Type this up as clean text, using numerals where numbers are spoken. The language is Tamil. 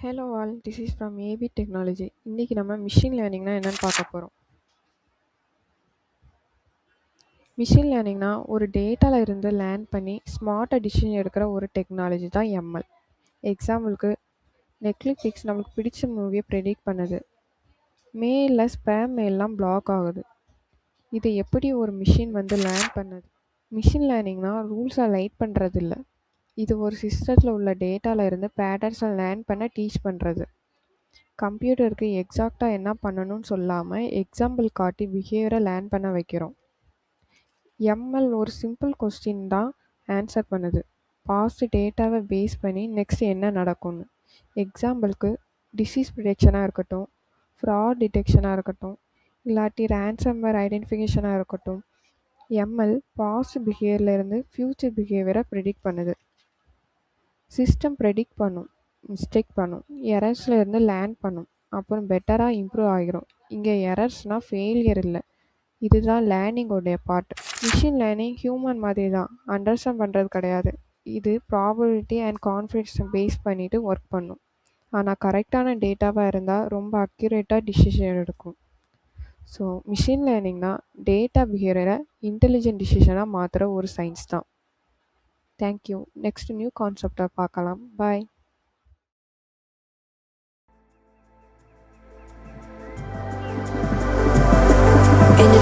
Hello all, this is from A B technology. இன்றைக்கி நம்ம மிஷின் லேர்னிங்னா என்னென்னு பார்க்க போகிறோம். மிஷின் லேர்னிங்னா ஒரு டேட்டாவில் இருந்து லேர்ன் பண்ணி ஸ்மார்ட்டாக டிசிஷன் எடுக்கிற ஒரு டெக்னாலஜி தான் எம்எல். எக்ஸாம்பிளுக்கு நெட்ஃப்ளிக்ஸ் நம்மளுக்கு பிடிச்ச மூவியை ப்ரெடிக்ட் பண்ணுது. மெயிலில் ஸ்பேம் மெயிலெலாம் பிளாக் ஆகுது. இது எப்படி ஒரு மிஷின் லேர்ன் பண்ணுது? மிஷின் லேர்னிங்னா ரூல்ஸை லைட் பண்ணுறது இல்லை. இது ஒரு சிஸ்டத்தில் உள்ள டேட்டாவில் இருந்து பேட்டர்ன்ஸை லேர்ன் பண்ண டீச் பண்ணுறது. கம்ப்யூட்டருக்கு எக்ஸாக்டாக என்ன பண்ணணும்னு சொல்லாமல் எக்ஸாம்பிள் காட்டி பிஹேவியரை லேர்ன் பண்ண வைக்கிறோம். எம்எல் ஒரு சிம்பிள் கொஸ்டின் தான் ஆன்சர் பண்ணுது. பாஸ்ட் டேட்டாவை பேஸ் பண்ணி நெக்ஸ்ட் என்ன நடக்கும்னு. எக்ஸாம்பிளுக்கு டிசீஸ் ப்ரிடிக்ஷனாக இருக்கட்டும், ஃப்ராட் டிடெக்ஷனாக இருக்கட்டும், இல்லாட்டி ரேன்சம்வேர் ஐடென்டிஃபிகேஷனாக இருக்கட்டும். எம்எல் பாஸ்ட் பிஹேவியர்லேருந்து ஃப்யூச்சர் பிஹேவியரை ப்ரிடிக்ட் பண்ணுது. சிஸ்டம் ப்ரெடிக்ட் பண்ணும், மிஸ்டேக் பண்ணும், எரர்ஸில் இருந்து லேர்ன் பண்ணும், அப்புறம் பெட்டராக இம்ப்ரூவ் ஆகிரும். இங்கே எரர்ஸ்னால் ஃபெயிலியர் இல்லை, இதுதான் லேர்னிங்கோடைய பார்ட். மிஷின் லேர்னிங் ஹியூமன் மாதிரி தான், அண்டர்ஸ்டாண்ட் பண்ணுறது கிடையாது. இது ப்ராபபிலிட்டி அண்ட் கான்ஃபிடன்ஸை பேஸ் பண்ணிவிட்டு ஒர்க் பண்ணும். ஆனால் கரெக்டான டேட்டாவாக இருந்தால் ரொம்ப அக்யூரேட்டாக டிசிஷன் எடுக்கும். ஸோ மிஷின் லேர்னிங்னா டேட்டா பிஹேவியரை இன்டெலிஜென்ட் டிசிஷனாக மாற்றுற ஒரு சயின்ஸ் தான். தேங்க்யூ. நெக்ஸ்ட் நியூ கான்செப்டை பார்க்கலாம். பாய்.